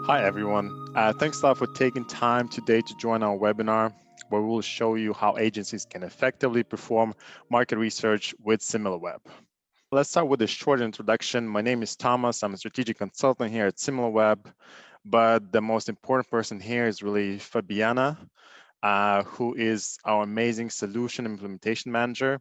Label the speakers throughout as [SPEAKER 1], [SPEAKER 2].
[SPEAKER 1] Hi, everyone. Thanks a lot for taking time today to join our webinar, where we'll show you how agencies can effectively perform market research with SimilarWeb. Let's start with a short introduction. My name is Thomas. I'm a strategic consultant here at SimilarWeb, but the most important person here is really Fabiana, who is our amazing solution implementation manager,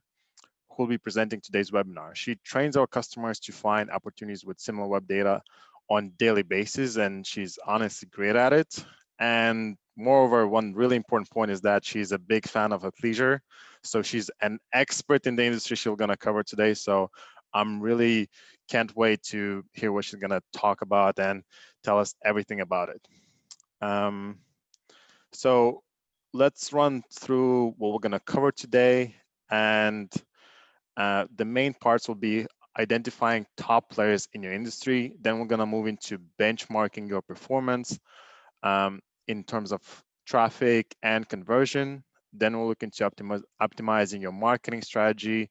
[SPEAKER 1] who will be presenting today's webinar. She trains our customers to find opportunities with SimilarWeb data on daily basis, and she's honestly great at it. And moreover, one really important point is that she's a big fan of athleisure. So she's an expert in the industry she's gonna cover today. So I'm really can't wait to hear what she's gonna talk about and tell us everything about it. So let's run through what we're gonna cover today. And the main parts will be identifying top players in your industry. Then we're gonna move into benchmarking your performance in terms of traffic and conversion. Then we'll look into optimizing your marketing strategy,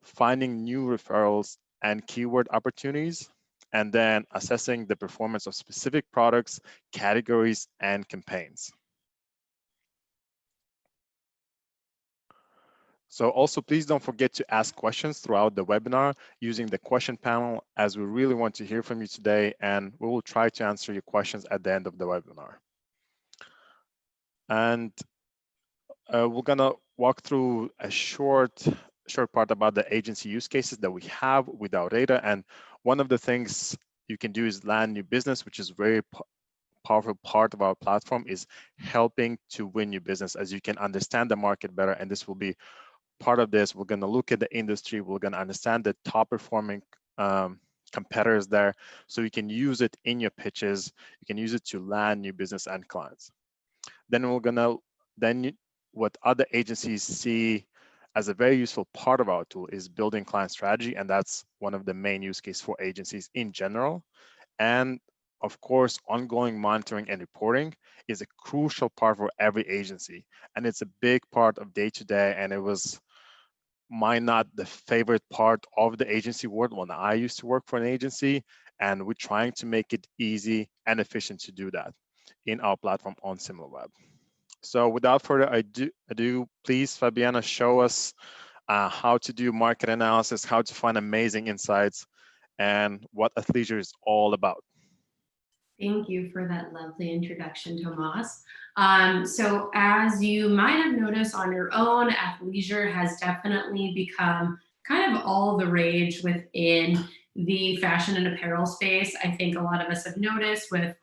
[SPEAKER 1] finding new referrals and keyword opportunities, and then assessing the performance of specific products, categories, and campaigns. So also, please don't forget to ask questions throughout the webinar using the question panel, as we really want to hear from you today, and we will try to answer your questions at the end of the webinar. And we're gonna walk through a short part about the agency use cases that we have with our data. And one of the things you can do is land new business, which is very powerful part of our platform, is helping to win new business, as you can understand the market better. And this will be part of this. We're going to look at the industry. We're going to understand the top performing competitors there, so you can use it in your pitches. You can use it to land new business and clients. Then we're going to what other agencies see as a very useful part of our tool is building client strategy, and that's one of the main use cases for agencies in general. And of course, ongoing monitoring and reporting is a crucial part for every agency, and it's a big part of day-to-day. And it was not the favorite part of the agency world when I used to work for an agency, and we're trying to make it easy and efficient to do that in our platform on SimilarWeb. So without further ado, please, Fabiana, show us how to do market analysis, how to find amazing insights, and what athleisure is all about.
[SPEAKER 2] Thank you for that lovely introduction, Tomas. So as you might have noticed on your own, athleisure has definitely become kind of all the rage within the fashion and apparel space. I think a lot of us have noticed, with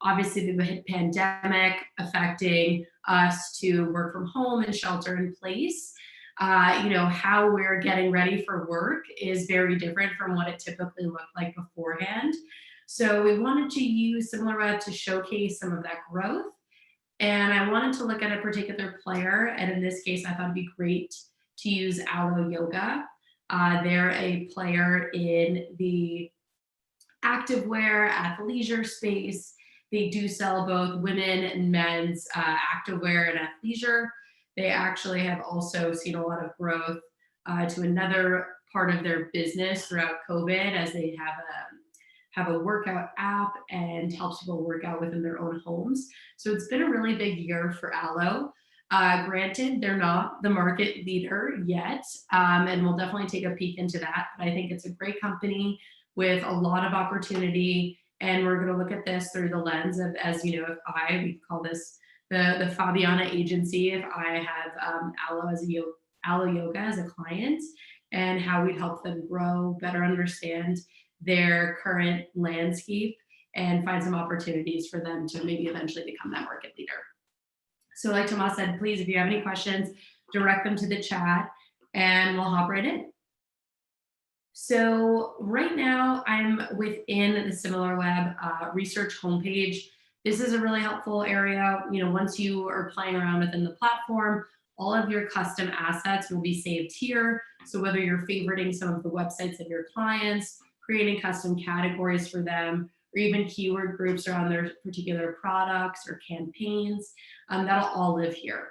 [SPEAKER 2] obviously the pandemic affecting us to work from home and shelter in place. How we're getting ready for work is very different from what it typically looked like beforehand. So we wanted to use SimilarWeb to showcase some of that growth. And I wanted to look at a particular player. And in this case, I thought it'd be great to use Alo Yoga. They're a player in the activewear, athleisure space. They do sell both women and men's activewear and athleisure. They actually have also seen a lot of growth to another part of their business throughout COVID, as they have a workout app and helps people work out within their own homes. So it's been a really big year for Alo. Granted, they're not the market leader yet, and we'll definitely take a peek into that. But I think it's a great company with a lot of opportunity, and we're going to look at this through the lens of, as you know, we call this the Fabiana agency, if I have Alo Yoga as a client, and how we'd help them grow, better understand their current landscape, and find some opportunities for them to maybe eventually become that market leader. So like Tomas said, please, if you have any questions, direct them to the chat and we'll hop right in. So right now I'm within the SimilarWeb research homepage. This is a really helpful area. Once you are playing around within the platform, all of your custom assets will be saved here. So whether you're favoriting some of the websites of your clients, creating custom categories for them, or even keyword groups around their particular products or campaigns, that'll all live here.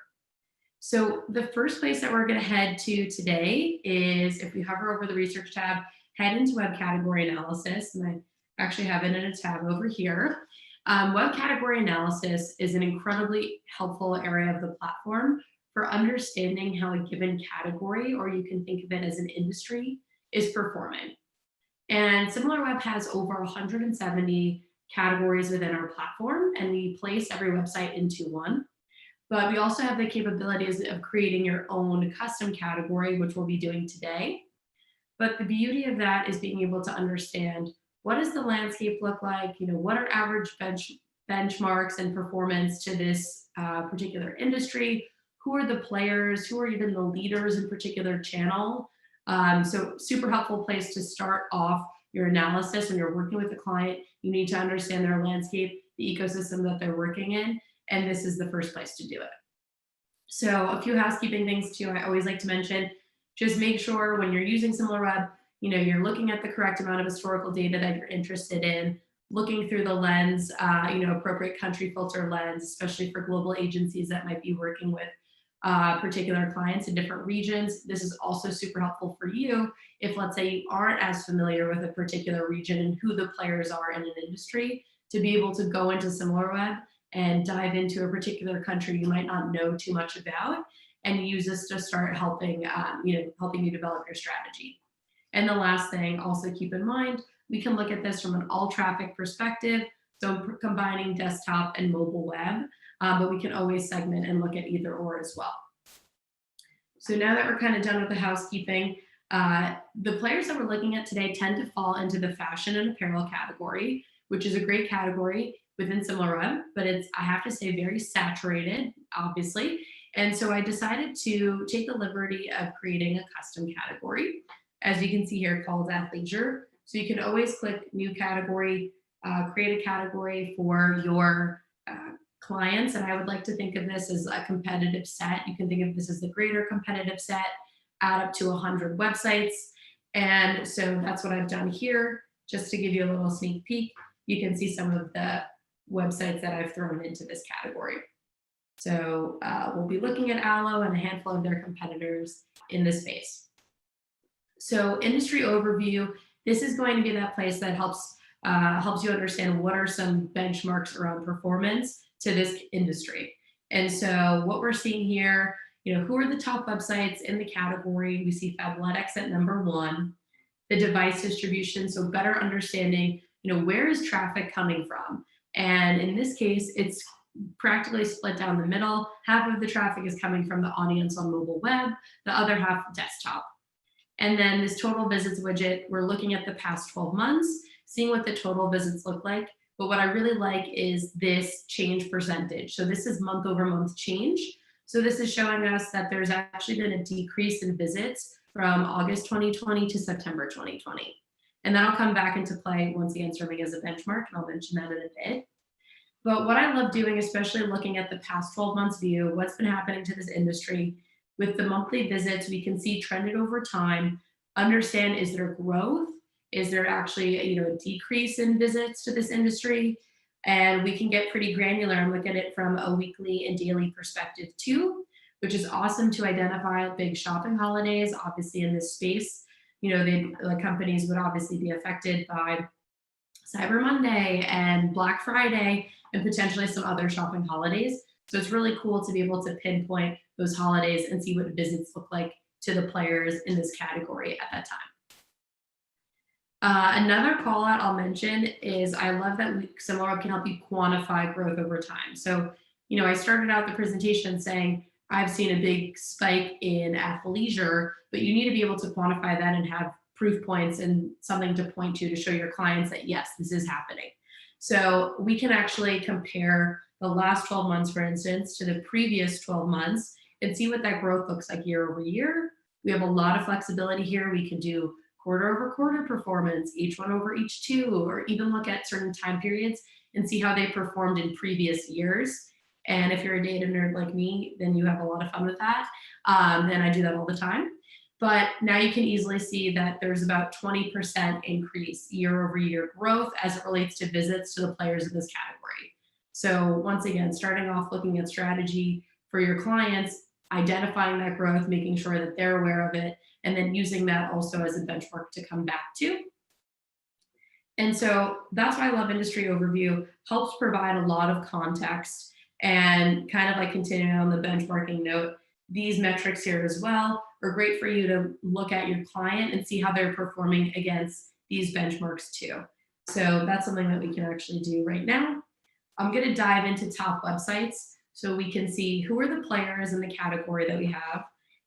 [SPEAKER 2] So the first place that we're going to head to today is, if we hover over the research tab, head into web category analysis, and I actually have it in a tab over here. Web category analysis is an incredibly helpful area of the platform for understanding how a given category, or you can think of it as an industry, is performing. And SimilarWeb has over 170 categories within our platform, and we place every website into one. But we also have the capabilities of creating your own custom category, which we'll be doing today. But the beauty of that is being able to understand, what does the landscape look like? What are average benchmarks and performance to this particular industry? Who are the players? Who are even the leaders in particular channel? So super helpful place to start off your analysis when you're working with a client. You need to understand their landscape, the ecosystem that they're working in, and this is the first place to do it. So a few housekeeping things too, I always like to mention. Just make sure when you're using SimilarWeb, you're looking at the correct amount of historical data that you're interested in, looking through the lens, appropriate country filter lens, especially for global agencies that might be working with particular clients in different regions. This is also super helpful for you if, let's say, you aren't as familiar with a particular region and who the players are in an industry, to be able to go into SimilarWeb and dive into a particular country you might not know too much about, and use this to start helping you develop your strategy. And the last thing, also keep in mind, we can look at this from an all traffic perspective, so combining desktop and mobile web, but we can always segment and look at either or as well. So now that we're kind of done with the housekeeping, the players that we're looking at today tend to fall into the fashion and apparel category, which is a great category within SimilarWeb, but it's, I have to say, very saturated, obviously. And so I decided to take the liberty of creating a custom category, as you can see here, called athleisure. So you can always click new category, create a category for your clients. And I would like to think of this as a competitive set. You can think of this as the greater competitive set, add up to 100 websites. And so that's what I've done here. Just to give you a little sneak peek, you can see some of the websites that I've thrown into this category. So we'll be looking at Alo and a handful of their competitors in this space. So industry overview, this is going to be that place that helps you understand what are some benchmarks around performance to this industry. And so what we're seeing here, who are the top websites in the category? We see Fabletics at number 1, the device distribution, so better understanding, where is traffic coming from? And in this case, it's practically split down the middle. Half of the traffic is coming from the audience on mobile web, the other half desktop. And then this total visits widget, we're looking at the past 12 months, seeing what the total visits look like. But what I really like is this change percentage. So this is month over month change. So this is showing us that there's actually been a decrease in visits from August 2020 to September 2020. And that'll come back into play once again serving as a benchmark, and I'll mention that in a bit. But what I love doing, especially looking at the past 12 months view, what's been happening to this industry, with the monthly visits, we can see trended over time, understand, is there growth? Is there actually a decrease in visits to this industry? And we can get pretty granular and look at it from a weekly and daily perspective too, which is awesome to identify big shopping holidays. Obviously in this space, the companies would obviously be affected by Cyber Monday and Black Friday and potentially some other shopping holidays. So it's really cool to be able to pinpoint those holidays and see what visits look like to the players in this category at that time. Another call out I'll mention is I love that SimilarWeb can help you quantify growth over time. So, I started out the presentation saying, I've seen a big spike in athleisure, but you need to be able to quantify that and have proof points and something to point to show your clients that, yes, this is happening. So we can actually compare the last 12 months, for instance, to the previous 12 months and see what that growth looks like year over year. We have a lot of flexibility here. We can do quarter over quarter performance, each one over each 2, or even look at certain time periods and see how they performed in previous years. And if you're a data nerd like me, then you have a lot of fun with that. And I do that all the time. But now you can easily see that there's about 20% increase year over year growth as it relates to visits to the players in this category. So once again, starting off looking at strategy for your clients, identifying that growth, making sure that they're aware of it, and then using that also as a benchmark to come back to. And so that's why I love Industry Overview, helps provide a lot of context and kind of like continuing on the benchmarking note, these metrics here as well are great for you to look at your client and see how they're performing against these benchmarks too. So that's something that we can actually do right now. I'm going to dive into top websites so we can see who are the players in the category that we have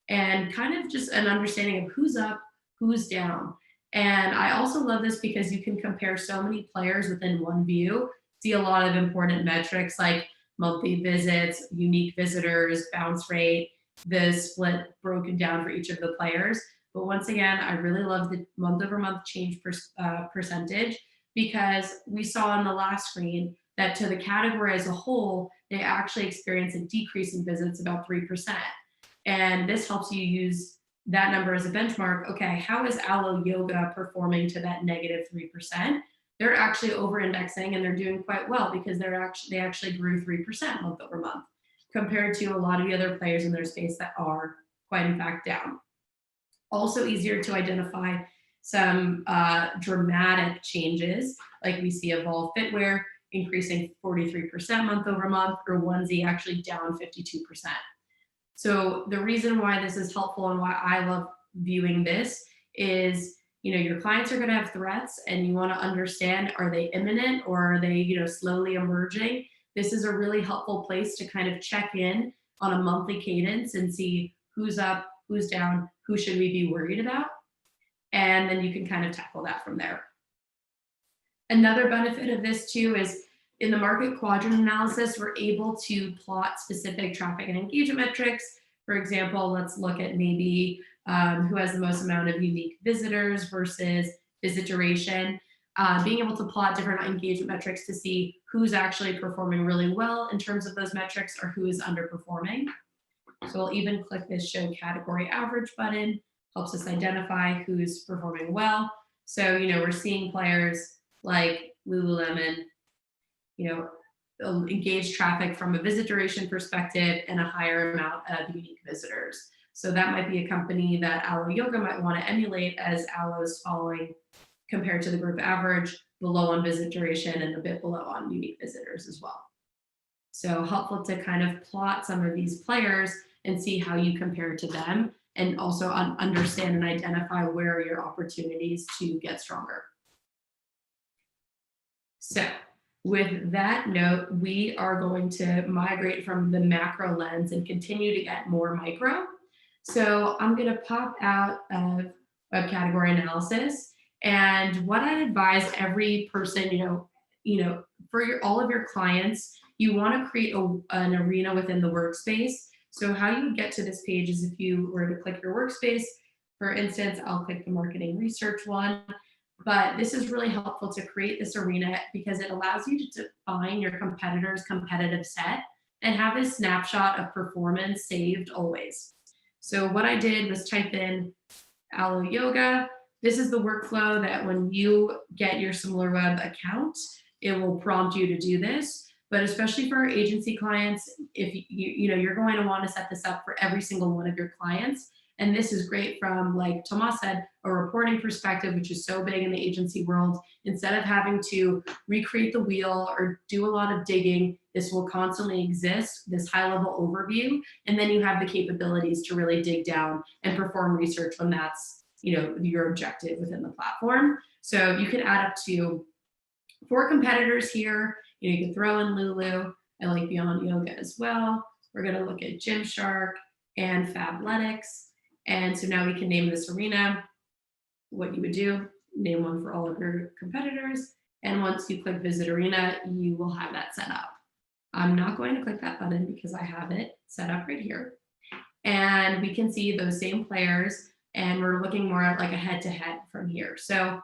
[SPEAKER 2] and kind of just an understanding of who's up, who's down. And I also love this because you can compare so many players within one view, see a lot of important metrics like monthly visits, unique visitors, bounce rate, the split broken down for each of the players. But once again, I really love the month over month change percentage because we saw in the last screen that to the category as a whole, they actually experience a decrease in visits about 3%. And this helps you use that number as a benchmark. Okay, how is Alo Yoga performing to that negative 3%? They're actually over indexing and they're doing quite well because they actually grew 3% month over month compared to a lot of the other players in their space that are quite in fact down. Also easier to identify some dramatic changes, like we see Evolve Fitwear increasing 43% month over month, or Onesie actually down 52%. So the reason why this is helpful and why I love viewing this is, your clients are going to have threats and you want to understand, are they imminent or are they, slowly emerging? This is a really helpful place to kind of check in on a monthly cadence and see who's up, who's down, who should we be worried about? And then you can kind of tackle that from there. Another benefit of this too is in the market quadrant analysis, we're able to plot specific traffic and engagement metrics. For example, let's look at maybe who has the most amount of unique visitors versus visit duration. Being able to plot different engagement metrics to see who's actually performing really well in terms of those metrics or who is underperforming. So we'll even click this show category average button, helps us identify who's performing well. So, we're seeing players like Lululemon, engage traffic from a visit duration perspective and a higher amount of unique visitors. So that might be a company that Alo Yoga might want to emulate as Alo is falling compared to the group average, below on visit duration and a bit below on unique visitors as well. So helpful to kind of plot some of these players and see how you compare to them and also understand and identify where are your opportunities to get stronger. So with that note, we are going to migrate from the macro lens and continue to get more micro. So I'm going to pop out of web category analysis. And what I advise every person, for all of your clients, you want to create an arena within the workspace. So how you would get to this page is if you were to click your workspace. For instance, I'll click the marketing research one. But this is really helpful to create this arena because it allows you to define your competitor's competitive set and have this snapshot of performance saved always. So what I did was type in Alo Yoga. This is the workflow that when you get your SimilarWeb account, it will prompt you to do this. But especially for our agency clients, if you're going to want to set this up for every single one of your clients. And this is great from, like Tomas said, a reporting perspective, which is so big in the agency world. Instead of having to recreate the wheel or do a lot of digging, this will constantly exist, this high-level overview, and then you have the capabilities to really dig down and perform research when that's your objective within the platform. So you can add up to 4 competitors here. You can throw in Lulu. I like Beyond Yoga as well. We're going to look at Gymshark and Fabletics. And so now we can name this arena. What you would do, name one for all of your competitors. And once you click Visit Arena, you will have that set up. I'm not going to click that button because I have it set up right here. And we can see those same players, and we're looking more at like a head-to-head from here. So a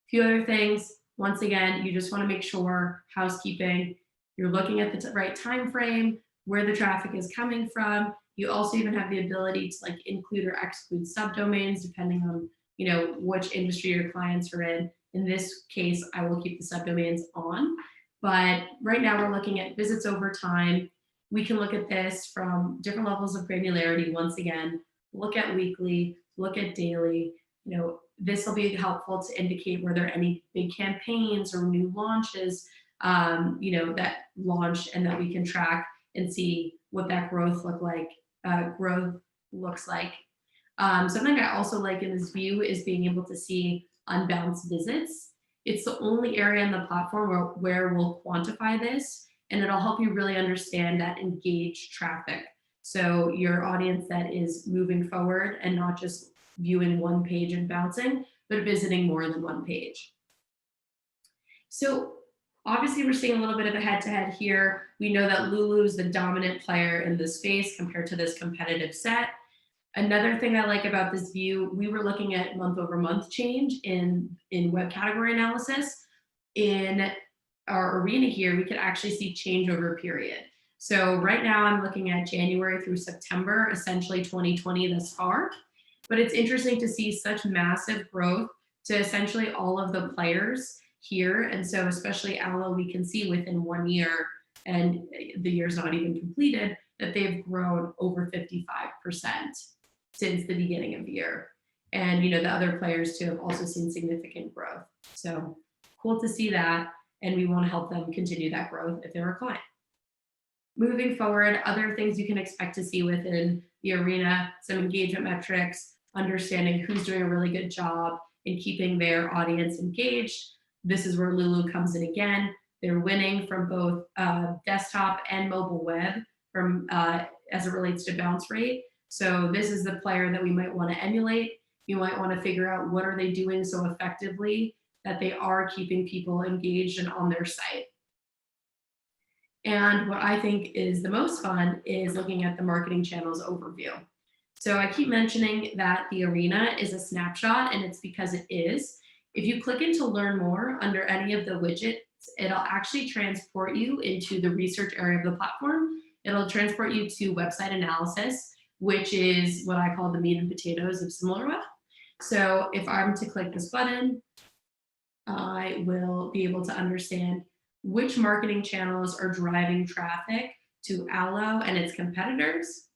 [SPEAKER 2] few other things. Once again, you just want to make sure, housekeeping, you're looking at the right time frame, where the traffic is coming from. You also even have the ability to include or exclude subdomains depending on which industry your clients are in. In this case, I will keep the subdomains on. But right now we're looking at visits over time. We can look at this from different levels of granularity. Once again, look at weekly, look at daily, this will be helpful to indicate were there any big campaigns or new launches, that launched and that we can track and see what that growth looks like. Something I also like in this view is being able to see unbalanced visits. It's the only area in the platform where we'll quantify this, and it'll help you really understand that engaged traffic. So your audience that is moving forward and not just viewing one page and bouncing, but visiting more than one page. So obviously we're seeing a little bit of a head-to-head here. We know that Lulu is the dominant player in this space compared to this competitive set. Another thing I like about this view, we were looking at month-over-month change in web category analysis. In our arena here, we could actually see change over period. So right now I'm looking at January through September, essentially 2020 thus far. But it's interesting to see such massive growth to essentially all of the players here. And so especially Alo, we can see within 1 year, and the year's not even completed, that they've grown over 55% since the beginning of the year. And the other players too have also seen significant growth. So cool to see that. And we want to help them continue that growth if they're a client. Moving forward, other things you can expect to see within the arena, some engagement metrics, understanding who's doing a really good job in keeping their audience engaged. This is where Lulu comes in again. They're winning from both desktop and mobile web from as it relates to bounce rate. So this is the player that we might want to emulate. You might want to figure out what are they doing so effectively that they are keeping people engaged and on their site. And what I think is the most fun is looking at the marketing channels overview. So I keep mentioning that the arena is a snapshot, and it's because it is. If you click into learn more under any of the widgets, it'll actually transport you into the research area of the platform. It'll transport you to website analysis, which is what I call the meat and potatoes of SimilarWeb. So if I'm to click this button, I will be able to understand which marketing channels are driving traffic to Alo and its competitors.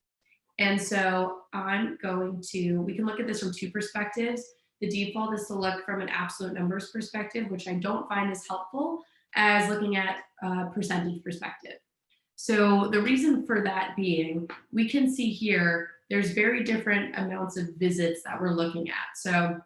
[SPEAKER 2] And so we can look at this from two perspectives. The default is to look from an absolute numbers perspective, which I don't find as helpful as looking at a percentage perspective. So the reason for that being, we can see here, there's very different amounts of visits that we're looking at. So,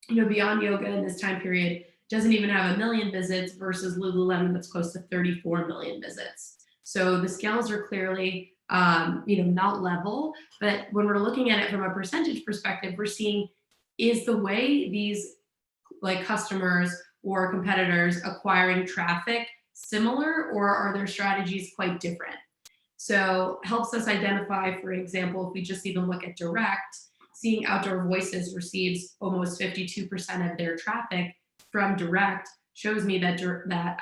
[SPEAKER 2] Beyond Yoga in this time period doesn't even have 1 million visits versus Lululemon that's close to 34 million visits. So the scales are clearly, not level, but when we're looking at it from a percentage perspective, we're seeing is the way these customers or competitors acquiring traffic similar, or are their strategies quite different? So helps us identify, for example, if we just even look at direct, seeing Outdoor Voices receives almost 52% of their traffic from direct shows me that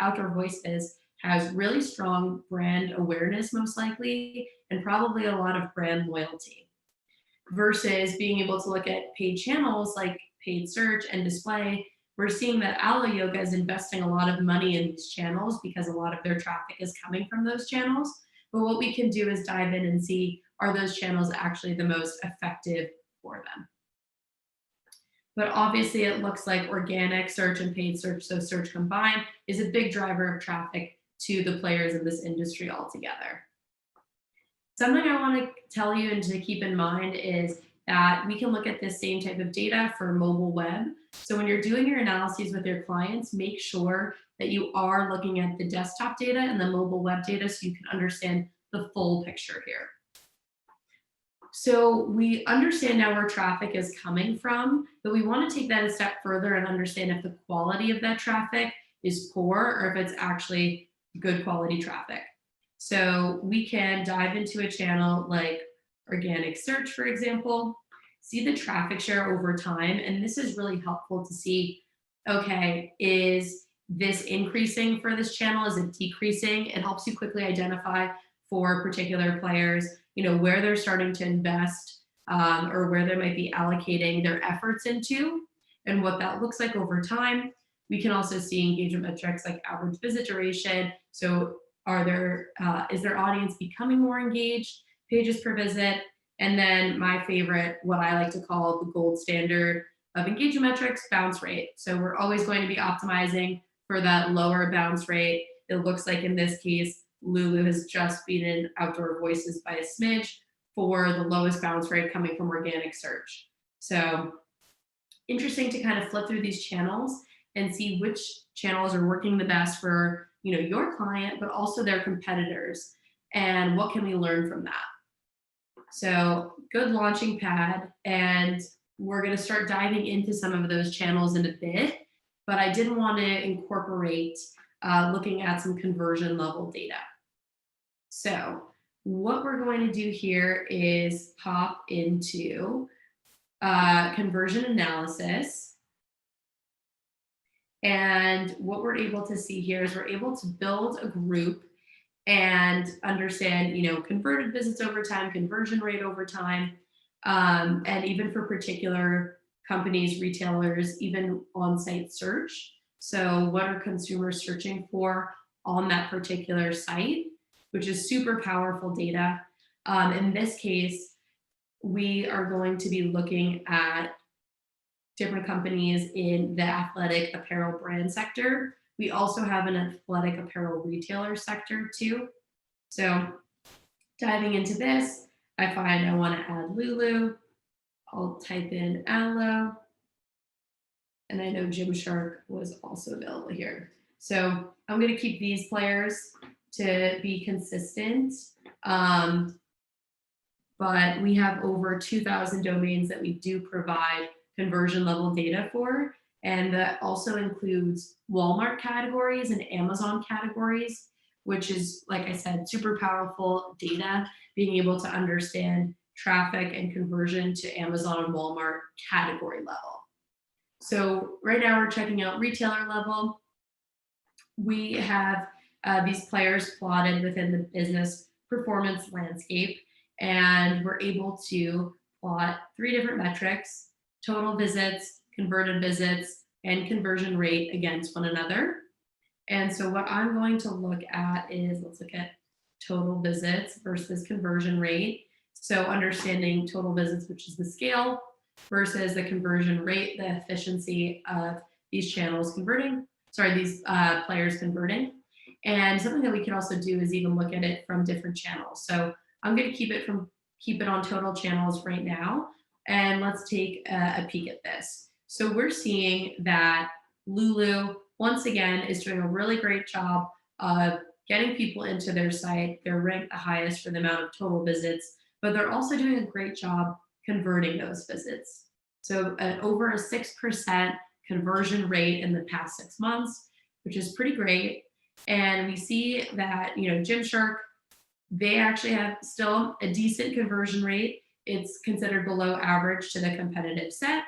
[SPEAKER 2] Outdoor Voices has really strong brand awareness, most likely, and probably a lot of brand loyalty. Versus being able to look at paid channels like paid search and display, we're seeing that Alo Yoga is investing a lot of money in these channels because a lot of their traffic is coming from those channels. But what we can do is dive in and see, are those channels actually the most effective for them? But obviously it looks like organic search and paid search, so search combined, is a big driver of traffic to the players in this industry altogether. Something I want to tell you and to keep in mind is that we can look at this same type of data for mobile web. So when you're doing your analyses with your clients, make sure that you are looking at the desktop data and the mobile web data so you can understand the full picture here. So we understand now where traffic is coming from, but we want to take that a step further and understand if the quality of that traffic is poor or if it's actually good quality traffic. So we can dive into a channel like organic search, for example, see the traffic share over time. And this is really helpful to see, okay, is this increasing for this channel? Is it decreasing? It helps you quickly identify for particular players, where they're starting to invest or where they might be allocating their efforts into and what that looks like over time. We can also see engagement metrics like average visit duration. So is their audience becoming more engaged? Pages per visit. And then my favorite, what I like to call the gold standard of engagement metrics, bounce rate. So we're always going to be optimizing for that lower bounce rate. It looks like in this case, Lulu has just beaten Outdoor Voices by a smidge for the lowest bounce rate coming from organic search. So interesting to kind of flip through these channels and see which channels are working the best for your client, but also their competitors, and what can we learn from that. So good launching pad, and we're going to start diving into some of those channels in a bit, but I did want to incorporate looking at some conversion level data. So what we're going to do here is pop into conversion analysis. And what we're able to see here is we're able to build a group and understand, converted visits over time, conversion rate over time, and even for particular companies, retailers, even on-site search. So what are consumers searching for on that particular site, which is super powerful data. In this case, we are going to be looking at different companies in the athletic apparel brand sector. We also have an athletic apparel retailer sector too. So diving into this, I find I want to add Lulu. I'll type in Aloe. And I know Gymshark was also available here. So I'm going to keep these players to be consistent. But we have over 2,000 domains that we do provide conversion level data for. And that also includes Walmart categories and Amazon categories, which is, like I said, super powerful data, being able to understand traffic and conversion to Amazon and Walmart category level. So right now we're checking out retailer level. We have these players plotted within the business performance landscape, and we're able to plot 3 different metrics: total visits, converted visits, and conversion rate against one another. And so what I'm going to look at is, let's look at total visits versus conversion rate. So understanding total visits, which is the scale, versus the conversion rate, the efficiency of these channels converting, these players converting. And something that we can also do is even look at it from different channels. So I'm going to keep it on total channels right now. And let's take a peek at this. So we're seeing that Lulu, once again, is doing a really great job of getting people into their site. They're ranked the highest for the amount of total visits, but they're also doing a great job converting those visits. So over a 6% conversion rate in the past 6 months, which is pretty great. And we see that, Gymshark, they actually have still a decent conversion rate. It's considered below average to the competitive set,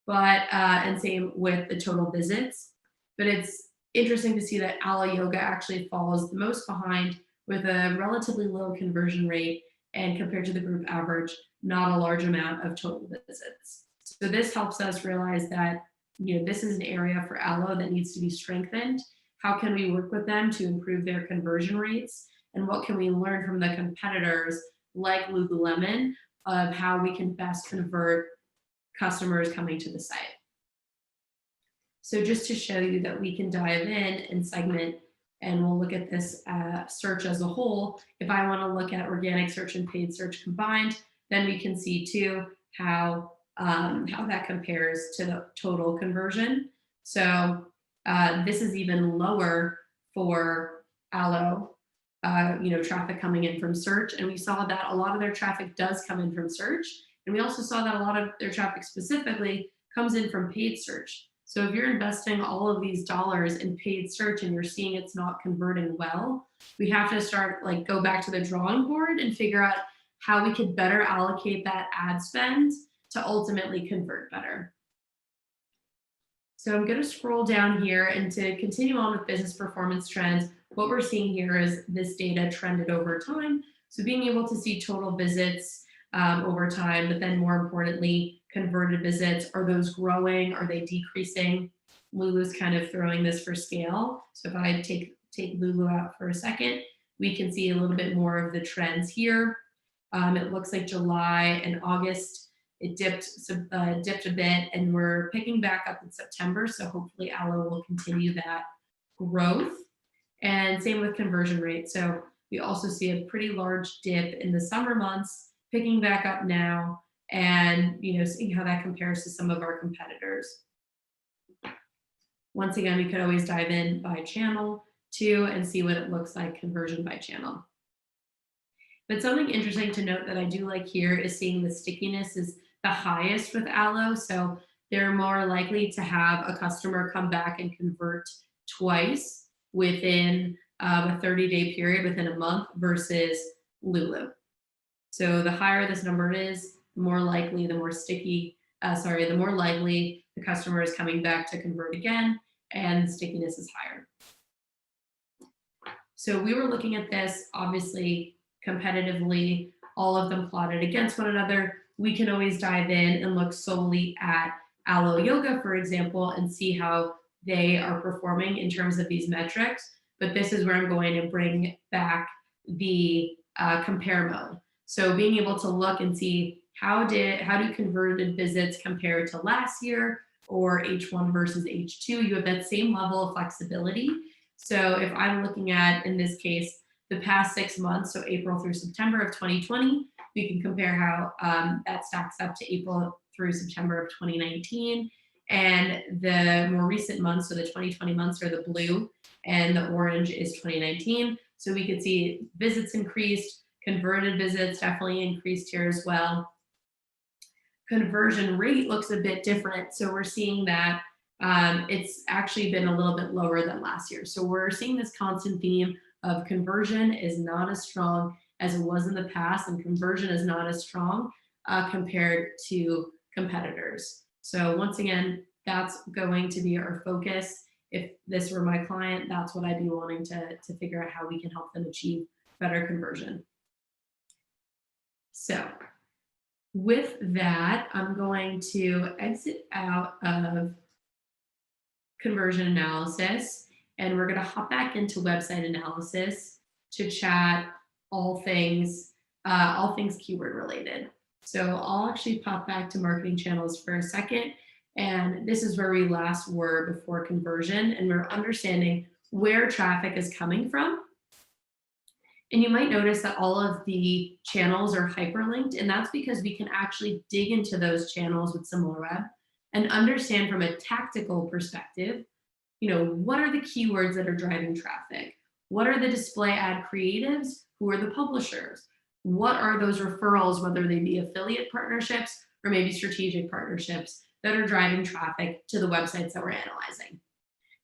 [SPEAKER 2] but and same with the total visits. But it's interesting to see that Aloe Yoga actually falls the most behind with a relatively low conversion rate, and compared to the group average, not a large amount of total visits. So this helps us realize that this is an area for Aloe that needs to be strengthened. How can we work with them to improve their conversion rates? And what can we learn from the competitors like Lululemon of how we can best convert customers coming to the site? So just to show you that we can dive in and segment, and we'll look at this search as a whole. If I want to look at organic search and paid search combined, then we can see too how that compares to the total conversion. So this is even lower for Aloe, traffic coming in from search. And we saw that a lot of their traffic does come in from search. And we also saw that a lot of their traffic specifically comes in from paid search. So if you're investing all of these dollars in paid search and you're seeing it's not converting well, we have to start go back to the drawing board and figure out how we could better allocate that ad spend to ultimately convert better. So I'm going to scroll down here, and to continue on with business performance trends, what we're seeing here is this data trended over time. So being able to see total visits over time, but then more importantly, converted visits, are those growing? Are they decreasing? Lulu's kind of throwing this for scale. So if I take Lulu out for a second, we can see a little bit more of the trends here. It looks like July and August It dipped a bit, and we're picking back up in September. So hopefully Aloe will continue that growth. And same with conversion rate. So we also see a pretty large dip in the summer months, picking back up now, and seeing how that compares to some of our competitors. Once again, we could always dive in by channel too and see what it looks like conversion by channel. But something interesting to note that I do like here is seeing the stickiness is the highest with Aloe. So they're more likely to have a customer come back and convert twice within a 30-day period, within a month, versus Lulu. So the higher this number is, the more likely, the more likely the customer is coming back to convert again, and the stickiness is higher. So we were looking at this, obviously, competitively, all of them plotted against one another. We can always dive in and look solely at Aloe Yoga, for example, and see how they are performing in terms of these metrics. But this is where I'm going to bring back the compare mode. So being able to look and see how do converted visits compare to last year, or H1 versus H2. You have that same level of flexibility. So if I'm looking at, in this case, the past 6 months, so April through September of 2020, we can compare how that stacks up to April through September of 2019. And the more recent months, so the 2020 months, are the blue, and the orange is 2019. So we could see visits increased, converted visits definitely increased here as well. Conversion rate looks a bit different. So we're seeing that it's actually been a little bit lower than last year. So we're seeing this constant theme of conversion is not as strong as it was in the past, and conversion is not as strong compared to competitors. So once again, that's going to be our focus. If this were my client, that's what I'd be wanting to figure out how we can help them achieve better conversion. So with that, I'm going to exit out of conversion analysis, and we're going to hop back into website analysis to chat all things keyword related. So I'll actually pop back to marketing channels for a second. And this is where we last were before conversion, and we're understanding where traffic is coming from. And you might notice that all of the channels are hyperlinked, and that's because we can actually dig into those channels with SimilarWeb and understand from a tactical perspective, what are the keywords that are driving traffic? What are the display ad creatives? Who are the publishers? What are those referrals, whether they be affiliate partnerships or maybe strategic partnerships, that are driving traffic to the websites that we're analyzing?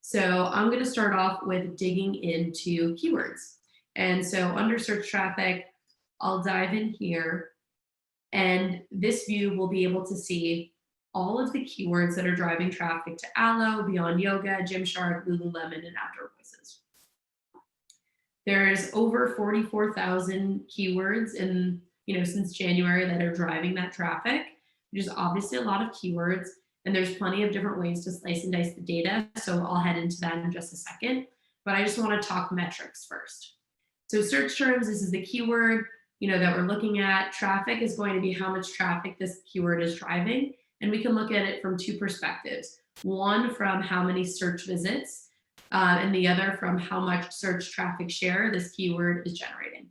[SPEAKER 2] So I'm going to start off with digging into keywords. And so under search traffic, I'll dive in here, and this view will be able to see all of the keywords that are driving traffic to Aloe, Beyond Yoga, Gymshark, Lululemon, and Outdoor Voices. There's over 44,000 keywords since January that are driving that traffic, which is obviously a lot of keywords, and there's plenty of different ways to slice and dice the data. So I'll head into that in just a second, but I just want to talk metrics first. So search terms, this is the keyword that we're looking at. Traffic is going to be how much traffic this keyword is driving. And we can look at it from two perspectives. One, from how many search visits, and the other from how much search traffic share this keyword is generating.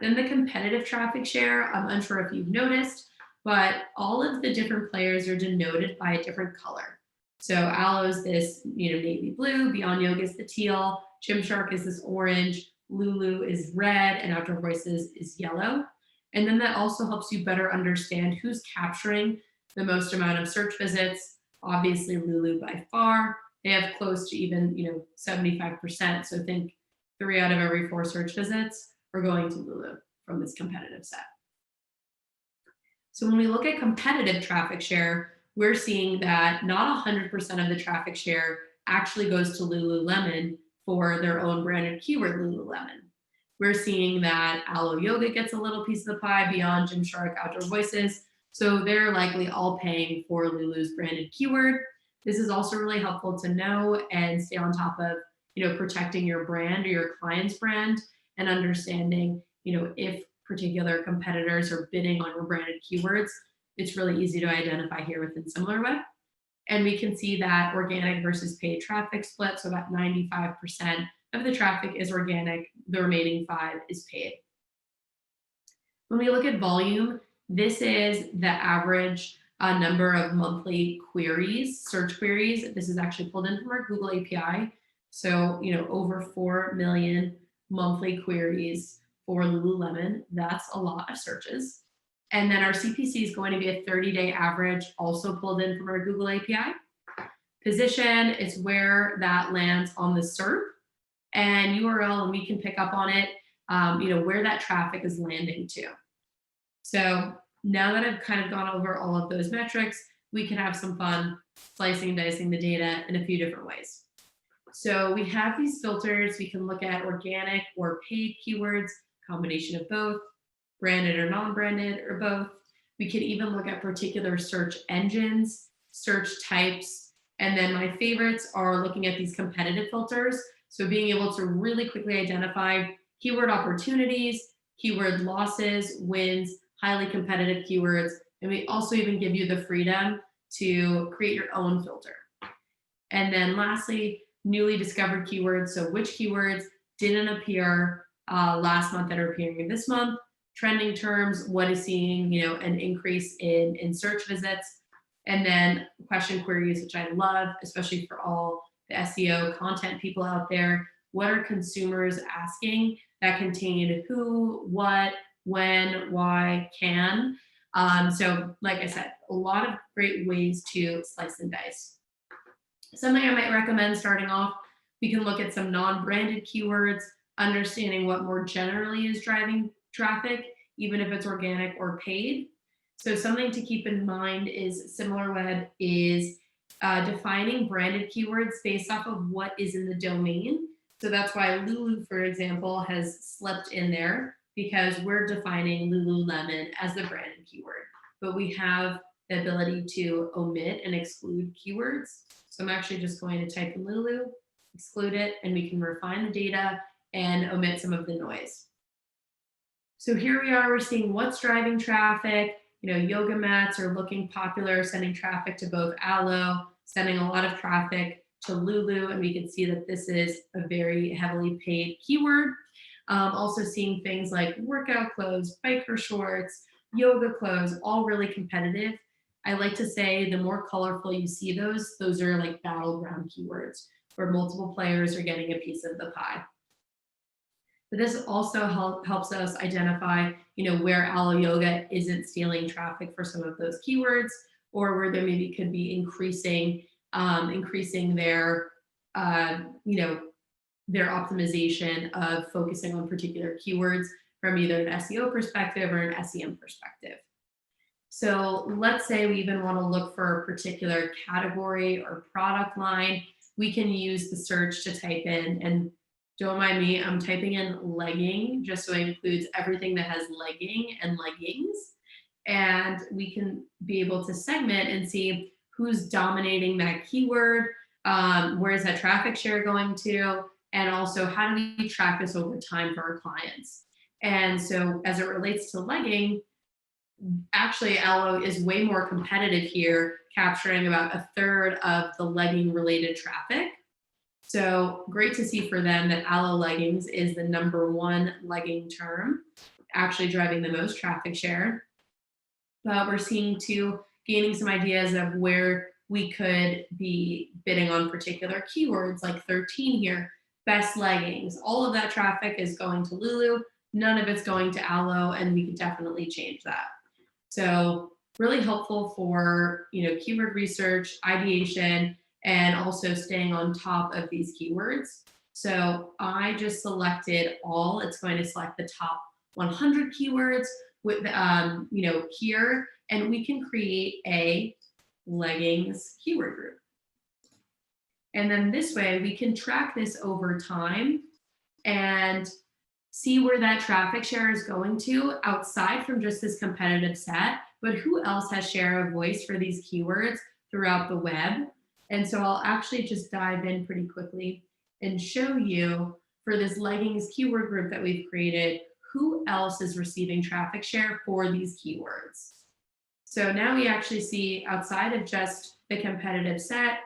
[SPEAKER 2] Then the competitive traffic share, I'm unsure if you've noticed, but all of the different players are denoted by a different color. So Aloe is this navy blue, Beyond Yoga is the teal, Gymshark is this orange, Lulu is red, and Outdoor Voices is yellow. And then that also helps you better understand who's capturing the most amount of search visits. Obviously Lulu by far. They have close to even 75%. So think 3 out of every 4 search visits are going to Lulu from this competitive set. So when we look at competitive traffic share, we're seeing that not 100% of the traffic share actually goes to Lululemon for their own branded keyword Lululemon. We're seeing that Aloe Yoga gets a little piece of the pie, Beyond, Gymshark, Outdoor Voices. So they're likely all paying for Lulu's branded keyword. This is also really helpful to know and stay on top of, protecting your brand or your client's brand, and understanding, if particular competitors are bidding on your branded keywords, it's really easy to identify here within SimilarWeb. And we can see that organic versus paid traffic split. So about 95% of the traffic is organic, the remaining 5 is paid. When we look at volume, this is the average number of monthly queries, search queries. This is actually pulled in from our Google API. So, over 4 million monthly queries for Lululemon. That's a lot of searches. And then our CPC is going to be a 30-day average, also pulled in from our Google API. Position is where that lands on the SERP, and URL, and we can pick up on it, where that traffic is landing to. So now that I've kind of gone over all of those metrics, we can have some fun slicing and dicing the data in a few different ways. So we have these filters. We can look at organic or paid keywords, combination of both, branded or non-branded or both. We could even look at particular search engines, search types, and then my favorites are looking at these competitive filters. So being able to really quickly identify keyword opportunities, keyword losses, wins, highly competitive keywords, and we also even give you the freedom to create your own filter. And then lastly, newly discovered keywords. So which keywords didn't appear last month that are appearing this month, trending terms, what is seeing an increase in search visits, and then question queries, which I love, especially for all the SEO content people out there. What are consumers asking that contain who, what, when, why, can. So like I said, a lot of great ways to slice and dice. Something I might recommend starting off, we can look at some non-branded keywords, understanding what more generally is driving traffic, even if it's organic or paid. So something to keep in mind is SimilarWeb is defining branded keywords based off of what is in the domain. So that's why Lulu, for example, has slipped in there, because we're defining Lululemon as the branded keyword, but we have the ability to omit and exclude keywords. So I'm actually just going to type in Lulu, exclude it, and we can refine the data and omit some of the noise. So here we are, we're seeing what's driving traffic. Yoga mats are looking popular, sending traffic to both Alo, sending a lot of traffic to Lulu, and we can see that this is a very heavily paid keyword. Also seeing things like workout clothes, biker shorts, yoga clothes, all really competitive. I like to say the more colorful you see those are like battleground keywords where multiple players are getting a piece of the pie. But this also helps us identify, where Alo Yoga isn't stealing traffic for some of those keywords, or where there maybe could be increasing their, their optimization of focusing on particular keywords from either an SEO perspective or an SEM perspective. So let's say we even want to look for a particular category or product line. We can use the search to type in, and don't mind me, I'm typing in legging, just so it includes everything that has legging and leggings. And we can be able to segment and see who's dominating that keyword, where is that traffic share going to, and also how do we track this over time for our clients. And so as it relates to legging, actually Alo is way more competitive here, capturing about 1/3 of the legging related traffic. So great to see for them that Alo leggings is the #1 legging term, actually driving the most traffic share. But we're seeing too, gaining some ideas of where we could be bidding on particular keywords, like 13 here, best leggings. All of that traffic is going to Lulu, none of it's going to Alo, and we could definitely change that. So really helpful for keyword research, ideation, and also staying on top of these keywords. So I just selected all. It's going to select the top 100 keywords with here, and we can create a leggings keyword group. And then this way we can track this over time and see where that traffic share is going to outside from just this competitive set, but who else has share of voice for these keywords throughout the web. And so I'll actually just dive in pretty quickly and show you for this leggings keyword group that we've created, who else is receiving traffic share for these keywords. So now we actually see, outside of just the competitive set,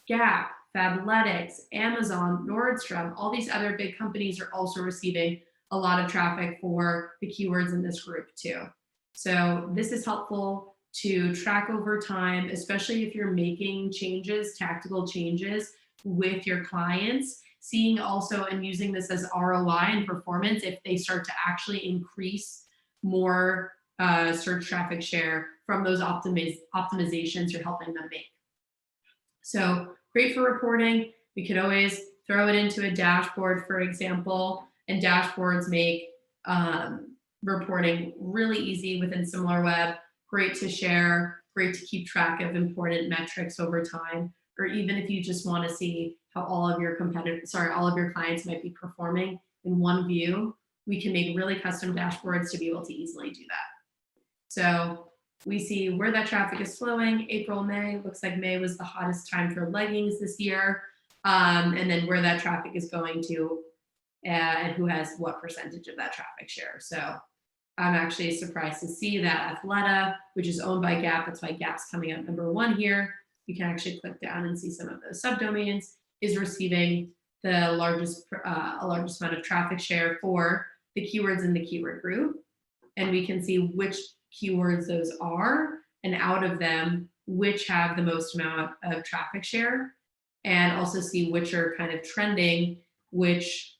[SPEAKER 2] Gap, Fabletics, Amazon, Nordstrom, all these other big companies are also receiving a lot of traffic for the keywords in this group too. So this is helpful to track over time, especially if you're making changes, tactical changes with your clients, seeing also and using this as ROI and performance if they start to actually increase more search traffic share from those optimizations you're helping them make. So great for reporting. We could always throw it into a dashboard, for example, and dashboards make reporting really easy within SimilarWeb, great to share, great to keep track of important metrics over time, or even if you just want to see how all of your clients might be performing in one view, we can make really custom dashboards to be able to easily do that. So we see where that traffic is flowing. April, May, looks like May was the hottest time for leggings this year. And then where that traffic is going to and who has what percentage of that traffic share. So I'm actually surprised to see that Athleta, which is owned by Gap, that's why Gap's coming up #1 here. You can actually click down and see some of those subdomains, is receiving the largest amount of traffic share for the keywords in the keyword group. And we can see which keywords those are, and out of them, which have the most amount of traffic share, and also see which are kind of trending, which,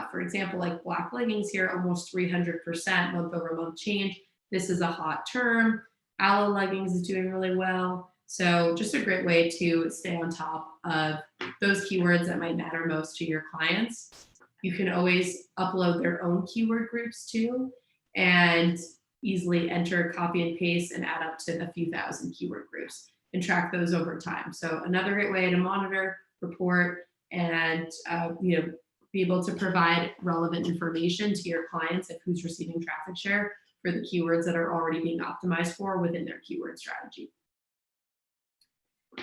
[SPEAKER 2] for example, like black leggings here, almost 300% month over month change. This is a hot term. Aloe leggings is doing really well. So just a great way to stay on top of those keywords that might matter most to your clients. You can always upload their own keyword groups too, and easily enter, copy and paste, and add up to a few thousand keyword groups and track those over time. So another great way to monitor, report, and be able to provide relevant information to your clients of who's receiving traffic share for the keywords that are already being optimized for within their keyword strategy.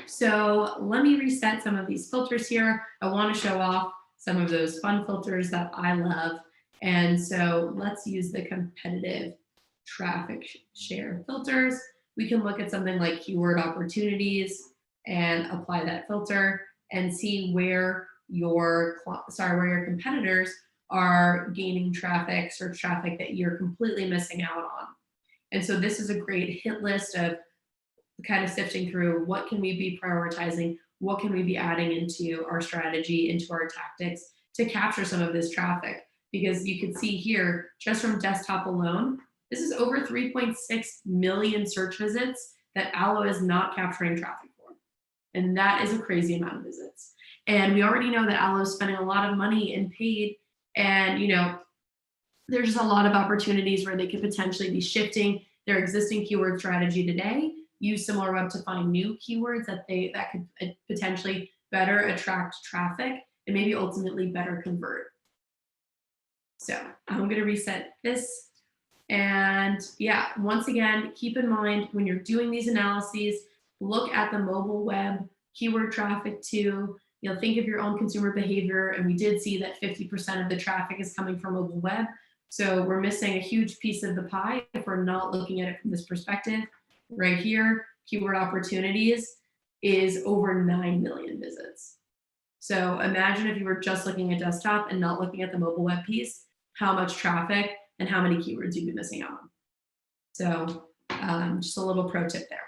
[SPEAKER 2] So let me reset some of these filters here. I want to show off some of those fun filters that I love. And so let's use the competitive traffic share filters. We can look at something like keyword opportunities and apply that filter and see where your competitors are gaining traffic, search traffic that you're completely missing out on. And so this is a great hit list of kind of sifting through what can we be prioritizing, what can we be adding into our strategy, into our tactics to capture some of this traffic. Because you can see here, just from desktop alone, this is over 3.6 million search visits that Aloe is not capturing traffic for. And that is a crazy amount of visits. And we already know that Aloe is spending a lot of money in paid, and there's just a lot of opportunities where they could potentially be shifting their existing keyword strategy today, use SimilarWeb to find new keywords that could potentially better attract traffic and maybe ultimately better convert. So I'm going to reset this. And yeah, once again, keep in mind when you're doing these analyses, look at the mobile web keyword traffic too. Think of your own consumer behavior. And we did see that 50% of the traffic is coming from mobile web. So we're missing a huge piece of the pie if we're not looking at it from this perspective. Right here, keyword opportunities is over 9 million visits. So imagine if you were just looking at desktop and not looking at the mobile web piece, how much traffic and how many keywords you'd be missing out on. So just a little pro tip there.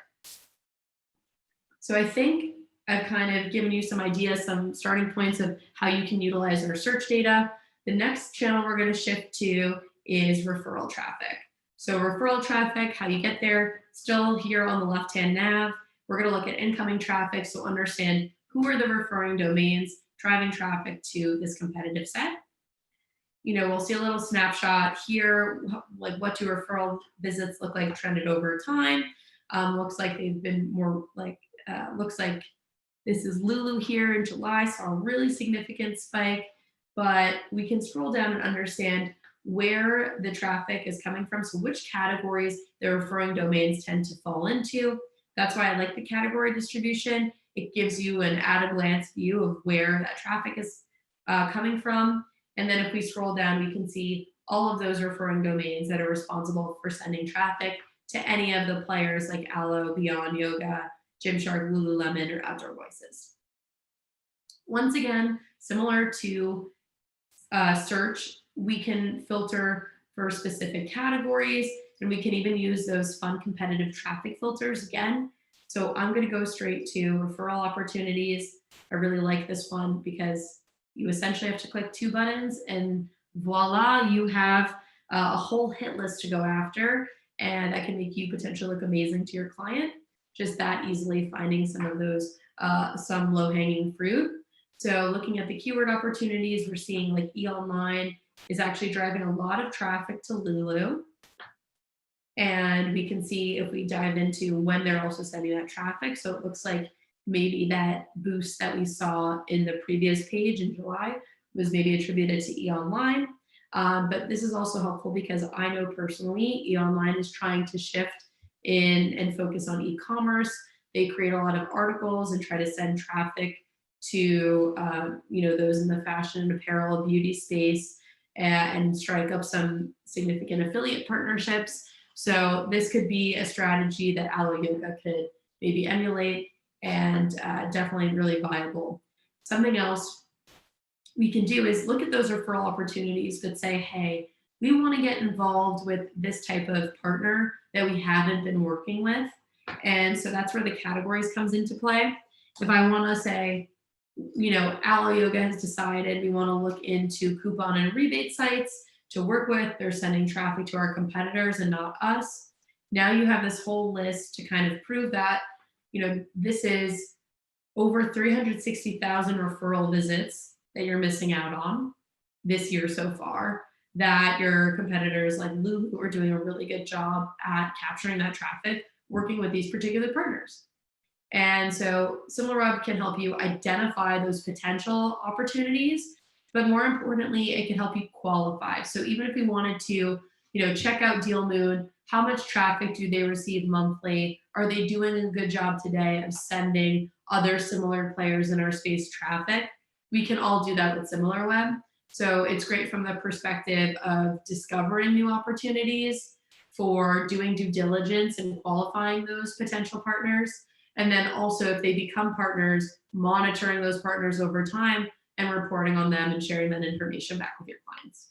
[SPEAKER 2] So I think I've kind of given you some ideas, some starting points of how you can utilize our search data. The next channel we're going to shift to is referral traffic. So referral traffic, how you get there, still here on the left-hand nav. We're going to look at incoming traffic, so understand who are the referring domains driving traffic to this competitive set. We'll see a little snapshot here, like what do referral visits look like trended over time. Looks like they've been more like, looks like this is Lulu here in July, saw a really significant spike, but we can scroll down and understand where the traffic is coming from. So which categories the referring domains tend to fall into. That's why I like the category distribution. It gives you an at-a-glance view of where that traffic is coming from. And then if we scroll down, we can see all of those referring domains that are responsible for sending traffic to any of the players like Alo, Beyond Yoga, Gymshark, Lululemon, or Outdoor Voices. Once again, similar to search, we can filter for specific categories, and we can even use those fun competitive traffic filters again. So I'm going to go straight to referral opportunities. I really like this one because you essentially have to click 2 buttons and voila, you have a whole hit list to go after, and that can make you potentially look amazing to your client, just that easily finding some of those, some low-hanging fruit. So looking at the keyword opportunities, we're seeing like e-online is actually driving a lot of traffic to Lulu. And we can see if we dive into when they're also sending that traffic. So it looks like maybe that boost that we saw in the previous page in July was maybe attributed to e-online. But this is also helpful because I know personally e-online is trying to shift in and focus on e-commerce. They create a lot of articles and try to send traffic to those in the fashion and apparel beauty space, and strike up some significant affiliate partnerships. So this could be a strategy that Alo Yoga could maybe emulate, and definitely really viable. Something else we can do is look at those referral opportunities that say, hey, we want to get involved with this type of partner that we haven't been working with. And so that's where the categories comes into play. If I want to say, Alo Yoga has decided we want to look into coupon and rebate sites to work with. They're sending traffic to our competitors and not us. Now you have this whole list to kind of prove that, this is over 360,000 referral visits that you're missing out on this year so far, that your competitors like Lulu are doing a really good job at capturing that traffic, working with these particular partners. And so SimilarWeb can help you identify those potential opportunities, but more importantly, it can help you qualify. So even if we wanted to, check out DealMoon, how much traffic do they receive monthly? Are they doing a good job today of sending other similar players in our space traffic? We can all do that with SimilarWeb. So it's great from the perspective of discovering new opportunities, for doing due diligence and qualifying those potential partners. And then also if they become partners, monitoring those partners over time and reporting on them and sharing that information back with your clients.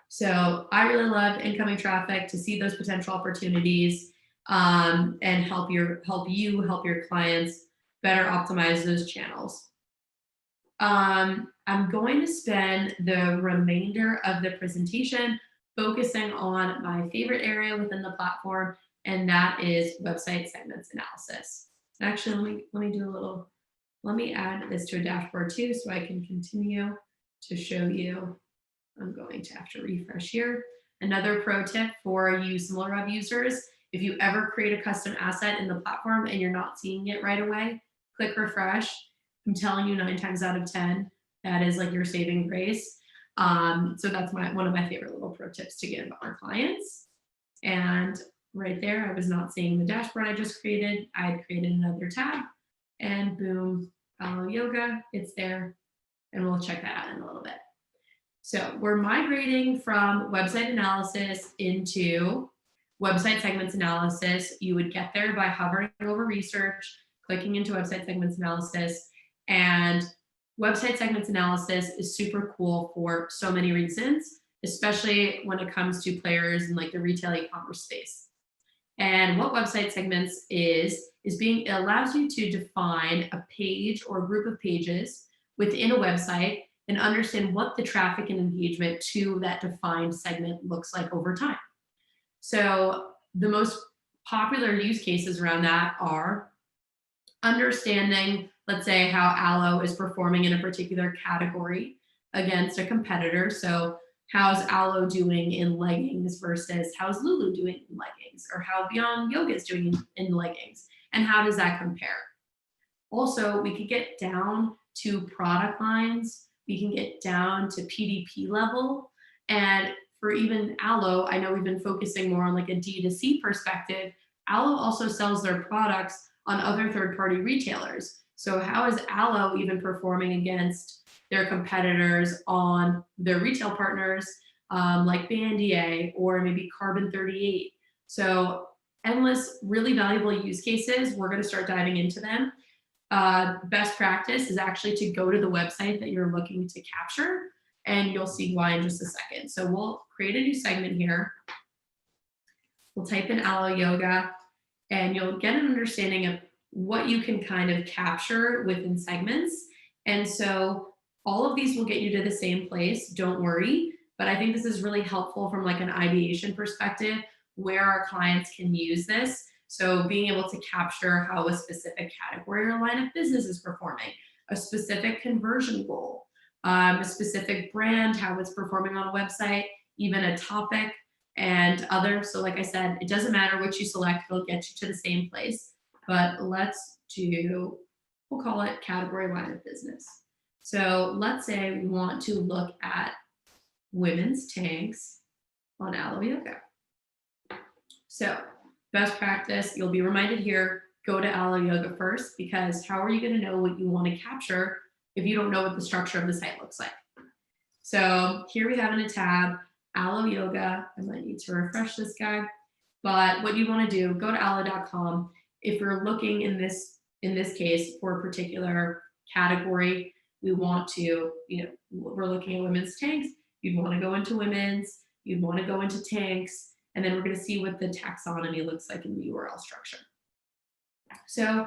[SPEAKER 2] So I really love incoming traffic to see those potential opportunities, and help your clients better optimize those channels. I'm going to spend the remainder of the presentation focusing on my favorite area within the platform, and that is website segments analysis. Actually, let me add this to a dashboard too, so I can continue to show you. I'm going to have to refresh here. Another pro tip for you SimilarWeb users, if you ever create a custom asset in the platform and you're not seeing it right away, click refresh. I'm telling you 9 times out of 10, that is like your saving grace. So that's one of my favorite little pro tips to give our clients. And right there, I was not seeing the dashboard I just created. I had created another tab, and boom, Alo Yoga, it's there. And we'll check that out in a little bit. So we're migrating from website analysis into website segments analysis. You would get there by hovering over research, clicking into website segments analysis, and website segments analysis is super cool for so many reasons, especially when it comes to players in like the retail e-commerce space. And what website segments it allows you to define a page or group of pages within a website and understand what the traffic and engagement to that defined segment looks like over time. So the most popular use cases around that are understanding, let's say, how Alo is performing in a particular category against a competitor. So how's Alo doing in leggings versus how's Lulu doing in leggings, or how Beyond Yoga is doing in leggings, and how does that compare? Also, we could get down to product lines. We can get down to PDP level. And for even Alo, I know we've been focusing more on like a D2C perspective. Alo also sells their products on other third-party retailers. So how is Alo even performing against their competitors on their retail partners, like Bandier or maybe Carbon 38? So endless, really valuable use cases. We're going to start diving into them. Best practice is actually to go to the website that you're looking to capture, and you'll see why in just a second. So we'll create a new segment here. We'll type in Aloe Yoga, and you'll get an understanding of what you can kind of capture within segments. And so all of these will get you to the same place, don't worry. But I think this is really helpful from like an ideation perspective, where our clients can use this. So being able to capture how a specific category or line of business is performing, a specific conversion goal, a specific brand, how it's performing on a website, even a topic and others. So like I said, it doesn't matter which you select, it'll get you to the same place. But let's do, we'll call it category line of business. So let's say we want to look at women's tanks on Aloe Yoga. So best practice, you'll be reminded here, go to Aloe Yoga first, because how are you going to know what you want to capture if you don't know what the structure of the site looks like? So here we have in a tab, Aloe Yoga. I might need to refresh this guy. But what you want to do, go to aloe.com. If you're looking in this case for a particular category, we want to, we're looking at women's tanks. You'd want to go into women's, you'd want to go into tanks, and then we're going to see what the taxonomy looks like in the URL structure. So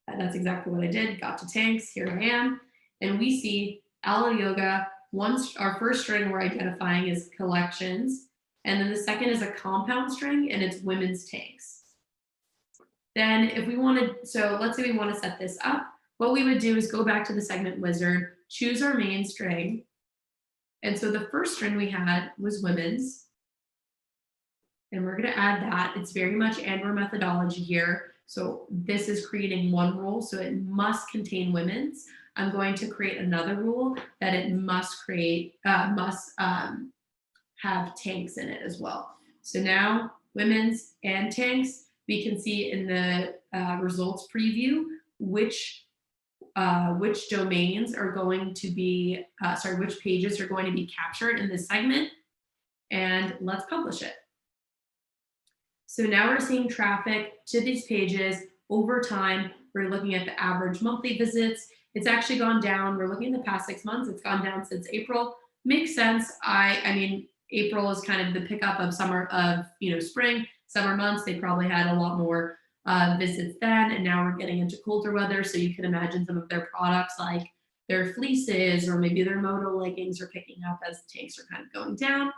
[SPEAKER 2] that's exactly what I did. Got to tanks, here I am. And we see Aloe Yoga. Our first string we're identifying is collections. And then the second is a compound string, and it's women's tanks. Then if we wanted, so let's say we want to set this up, what we would do is go back to the segment wizard, choose our main string. And so the first string we had was women's. And we're going to add that. It's very much Andor methodology here. So this is creating one rule. So it must contain women's. I'm going to create another rule that it must have tanks in it as well. So now women's and tanks, we can see in the results preview which domains are going to be, which pages are going to be captured in this segment. And let's publish it. So now we're seeing traffic to these pages over time. We're looking at the average monthly visits. It's actually gone down. We're looking at the past 6 months. It's gone down since April. Makes sense. I mean, April is kind of the pickup of spring, summer months. They probably had a lot more visits then, and now we're getting into colder weather. So you can imagine some of their products like their fleeces or maybe their moto leggings are picking up as the tanks are kind of going down.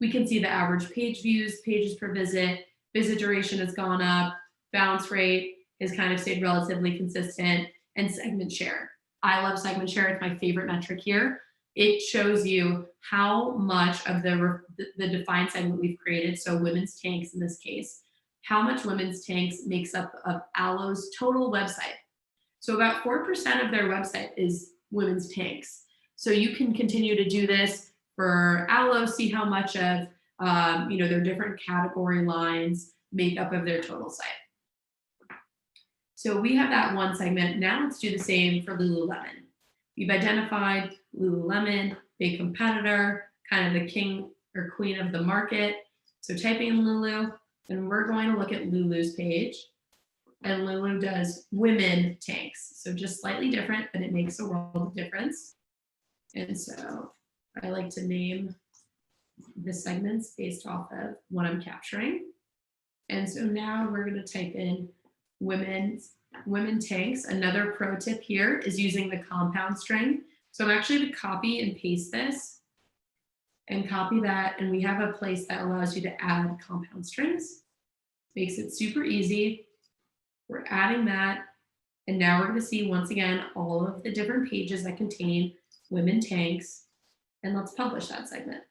[SPEAKER 2] We can see the average page views, pages per visit duration has gone up, bounce rate has kind of stayed relatively consistent, and segment share. I love segment share. It's my favorite metric here. It shows you how much of the defined segment we've created, so women's tanks in this case, how much women's tanks makes up of Aloe's total website. So about 4% of their website is women's tanks. So you can continue to do this for Aloe, see how much of their different category lines make up of their total site. So we have that one segment. Now let's do the same for Lululemon. We've identified Lululemon, big competitor, kind of the king or queen of the market. So typing in Lulu, and we're going to look at Lulu's page. And Lulu does women tanks. So just slightly different, but it makes a world of difference. And so I like to name the segments based off of what I'm capturing. And so now we're going to type in women tanks. Another pro tip here is using the compound string. So I'm actually going to copy and paste this and copy that. And we have a place that allows you to add compound strings. Makes it super easy. We're adding that. And now we're going to see, once again, all of the different pages that contain women tanks. And let's publish that segment.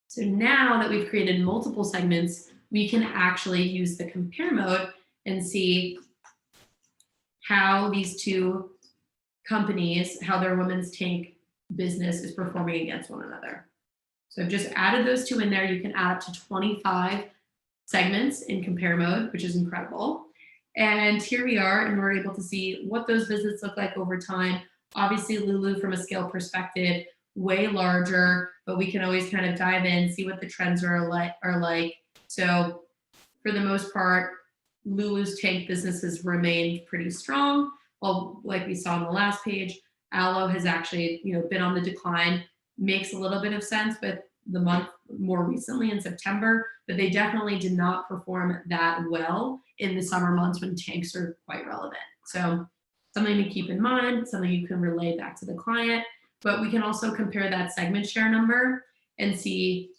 [SPEAKER 2] So now that we've created multiple segments, we can actually use the compare mode and see how these two companies, how their women's tank business is performing against one another. So I've just added those two in there. You can add up to 25 segments in compare mode, which is incredible. And here we are, and we're able to see what those visits look like over time. Obviously, Lulu, from a scale perspective, way larger, but we can always kind of dive in, see what the trends are like, So for the most part, Lulu's tank business has remained pretty strong. Well, like we saw on the last page, Aloe has actually, been on the decline. Makes a little bit of sense with the month more recently in September, but they definitely did not perform that well in the summer months when tanks are quite relevant. So something to keep in mind, something you can relay back to the client, but we can also compare that segment share number and see,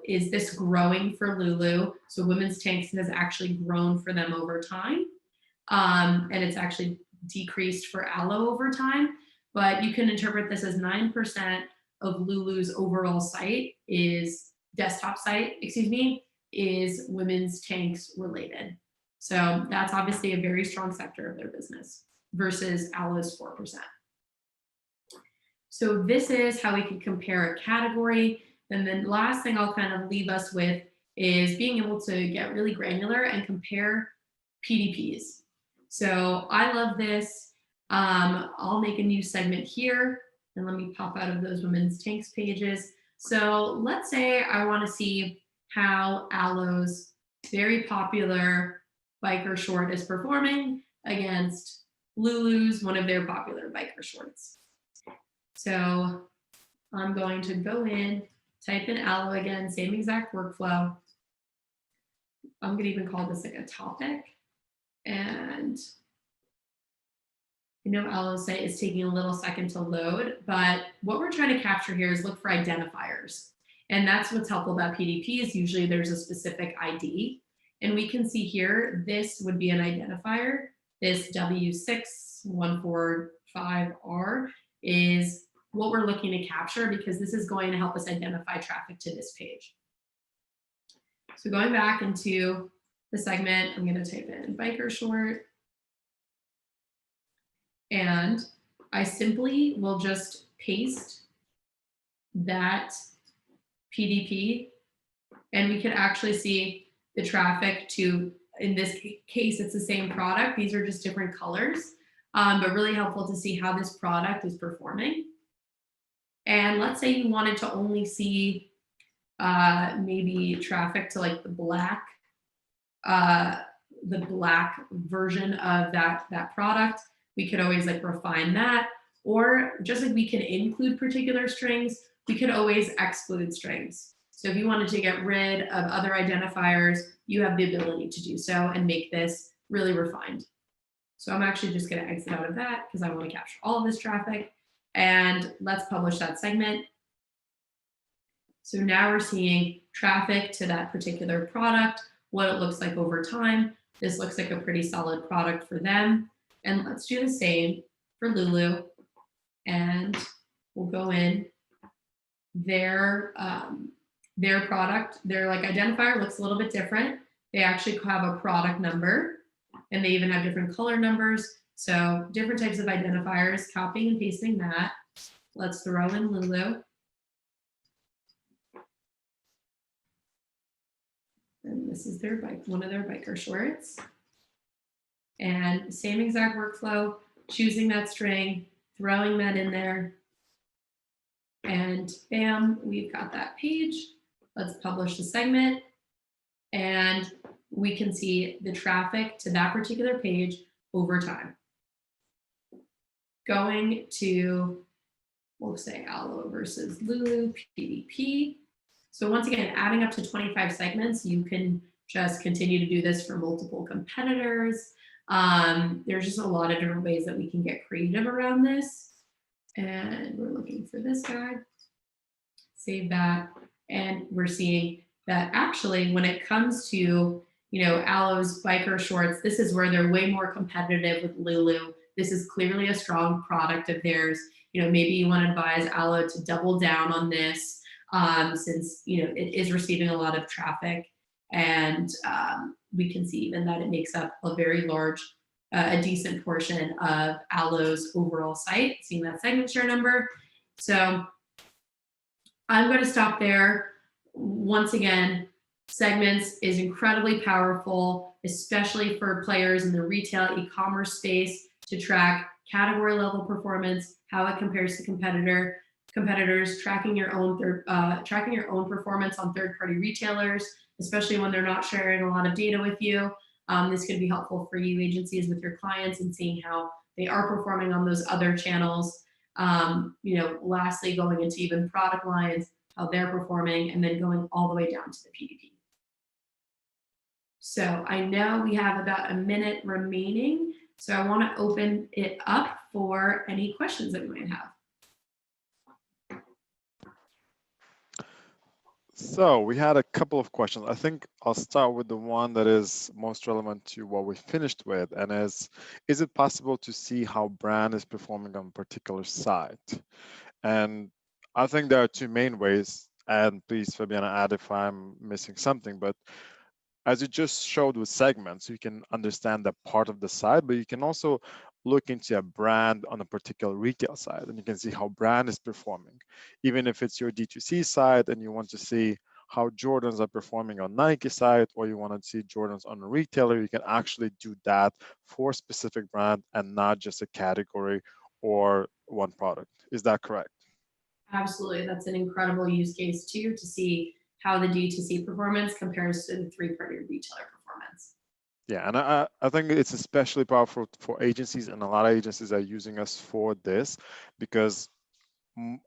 [SPEAKER 2] is this growing for Lulu? So women's tanks has actually grown for them over time. And it's actually decreased for Aloe over time. But you can interpret this as 9% of Lulu's overall site is is women's tanks related. So that's obviously a very strong sector of their business versus Aloe's 4%. So this is how we can compare a category. And then the last thing I'll kind of leave us with is being able to get really granular and compare PDPs. So I love this. I'll make a new segment here and let me pop out of those women's tanks pages. So let's say I want to see how Aloe's very popular biker short is performing against Lulu's, one of their popular biker shorts. So I'm going to go in, type in Aloe again, same exact workflow. I'm going to even call this like a topic. And I know Aloe's site is taking a little second to load, but what we're trying to capture here is look for identifiers. And that's what's helpful about PDP is usually there's a specific ID. And we can see here, this would be an identifier. This W6145R is what we're looking to capture because this is going to help us identify traffic to this page. So going back into the segment, I'm going to type in biker short. And I simply will just paste that PDP and we could actually see the traffic to, in this case, it's the same product. These are just different colors, but really helpful to see how this product is performing. And let's say you wanted to only see maybe traffic to like the black version of that product. We could always like refine that, or just like we can include particular strings, we could always exclude strings. So if you wanted to get rid of other identifiers, you have the ability to do so and make this really refined. So I'm actually just going to exit out of that because I want to capture all of this traffic. And let's publish that segment. So now we're seeing traffic to that particular product, what it looks like over time. This looks like a pretty solid product for them. And let's do the same for Lulu. And we'll go in. Their product, their like identifier looks a little bit different. They actually have a product number and they even have different color numbers. So different types of identifiers, copying and pasting that. Let's throw in Lulu. And this is their one of their biker shorts. And same exact workflow, choosing that string, throwing that in there. And bam, we've got that page. Let's publish the segment. And we can see the traffic to that particular page over time. Going to, we'll say Aloe versus Lulu, PDP. So once again, adding up to 25 segments, you can just continue to do this for multiple competitors. There's just a lot of different ways that we can get creative around this. And we're looking for this guy. Save that. And we're seeing that actually when it comes to, Aloe's biker shorts, this is where they're way more competitive with Lulu. This is clearly a strong product of theirs. Maybe you want to advise Aloe to double down on this since, it is receiving a lot of traffic. And we can see even that it makes up a very large, a decent portion of Aloe's overall site, seeing that segment share number. So I'm going to stop there. Once again, segments is incredibly powerful, especially for players in the retail e-commerce space to track category level performance, how it compares to competitors, tracking your own performance on third-party retailers especially when they're not sharing a lot of data with you. This could be helpful for you agencies with your clients and seeing how they are performing on those other channels. Lastly, going into even product lines, how they're performing, and then going all the way down to the PDP. So I know we have about a minute remaining, so I want to open it up for any questions that we might have.
[SPEAKER 1] So we had a couple of questions. I think I'll start with the one that is most relevant to what we finished with, and is it possible to see how Bran is performing on a particular site? And I think there are two main ways, and please, Fabiana, add if I'm missing something, but as you just showed with segments, you can understand that part of the site, but you can also look into a brand on a particular retail site, and you can see how brand is performing. Even if it's your D2C site and you want to see how Jordans are performing on Nike site, or you want to see Jordans on a retailer, you can actually do that for a specific brand and not just a category or one product. Is that correct?
[SPEAKER 2] Absolutely. That's an incredible use case too, to see how the D2C performance compares to the three-party retailer performance.
[SPEAKER 1] Yeah, and I think it's especially powerful for agencies, and a lot of agencies are using us for this because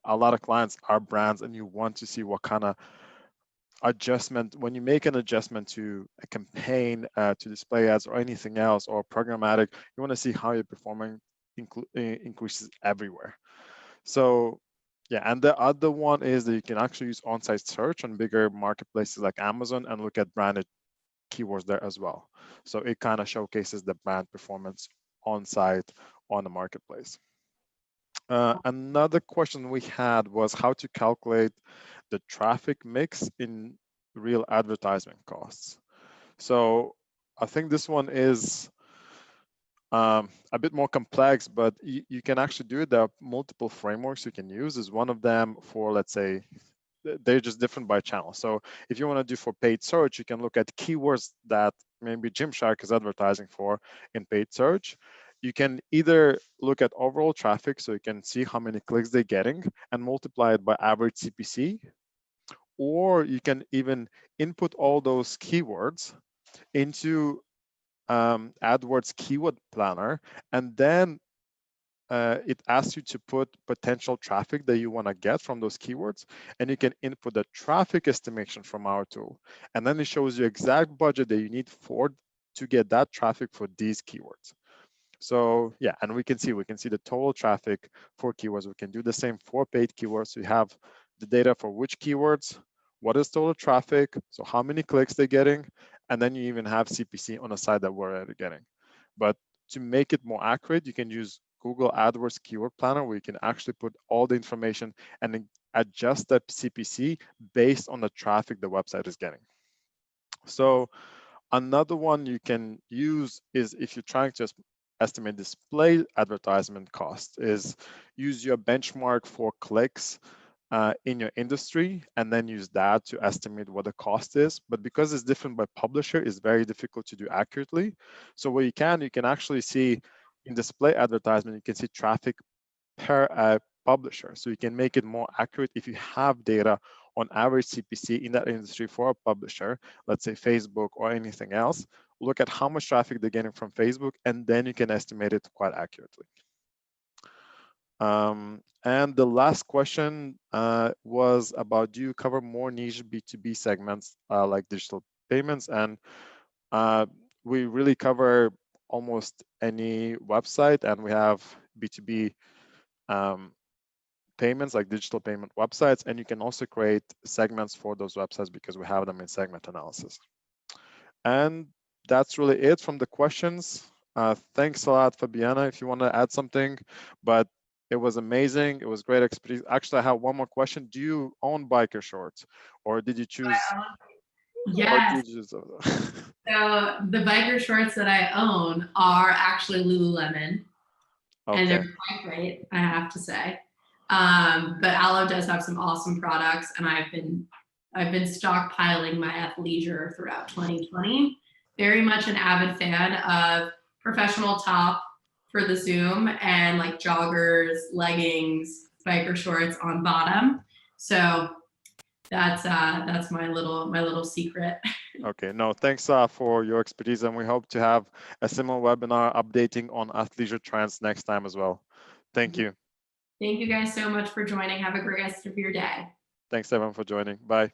[SPEAKER 1] a lot of clients are brands, and you want to see what kind of adjustment, when you make an adjustment to a campaign, to display ads or anything else, or programmatic, you want to see how you're performing increases everywhere. So yeah, and the other one is that you can actually use on-site search on bigger marketplaces like Amazon and look at branded keywords there as well. So it kind of showcases the brand performance on site on the marketplace. Another question we had was how to calculate the traffic mix in real advertisement costs. So I think this one is a bit more complex, but you can actually do it. There are multiple frameworks you can use. Is one of them for, let's say, they're just different by channel. So if you want to do for paid search, you can look at keywords that maybe Gymshark is advertising for in paid search. You can either look at overall traffic, so you can see how many clicks they're getting and multiply it by average CPC, or you can even input all those keywords into AdWords keyword planner, and then it asks you to put potential traffic that you want to get from those keywords, and you can input the traffic estimation from our tool, and then it shows you exact budget that you need to get that traffic for these keywords. So yeah, and we can see the total traffic for keywords. We can do the same for paid keywords. We have the data for which keywords, what is total traffic, so how many clicks they're getting, and then you even have CPC on a site that we're already getting. But to make it more accurate, you can use Google AdWords Keyword Planner, where you can actually put all the information and then adjust the CPC based on the traffic the website is getting. So another one you can use is, if you're trying to estimate display advertisement cost, is use your benchmark for clicks in your industry, and then use that to estimate what the cost is. But because it's different by publisher, it's very difficult to do accurately. So what you can actually see in display advertisement, you can see traffic per publisher. So you can make it more accurate if you have data on average CPC in that industry for a publisher, let's say Facebook or anything else. Look at how much traffic they're getting from Facebook, and then you can estimate it quite accurately. And the last question was about, do you cover more niche B2B segments like digital payments? And we really cover almost any website, and we have B2B payments like digital payment websites, and you can also create segments for those websites because we have them in segment analysis. And that's really it from the questions. Thanks a lot, Fabiana, if you want to add something, but it was amazing. It was great expertise. Actually, I have one more question. Do you own biker shorts, or did you choose?
[SPEAKER 2] Yes. So the biker shorts that I own are actually Lululemon, and they're quite great, I have to say. But Alo does have some awesome products, and I've been stockpiling my athleisure throughout 2020. Very much an avid fan of professional top for the Zoom, and like joggers, leggings, biker shorts on bottom. So That's my little secret.
[SPEAKER 1] Okay, no, thanks for your expertise, and we hope to have a similar webinar updating on athleisure trends next time as well. Thank you.
[SPEAKER 2] Thank you guys so much for joining. Have a great rest of your day.
[SPEAKER 1] Thanks everyone for joining. Bye.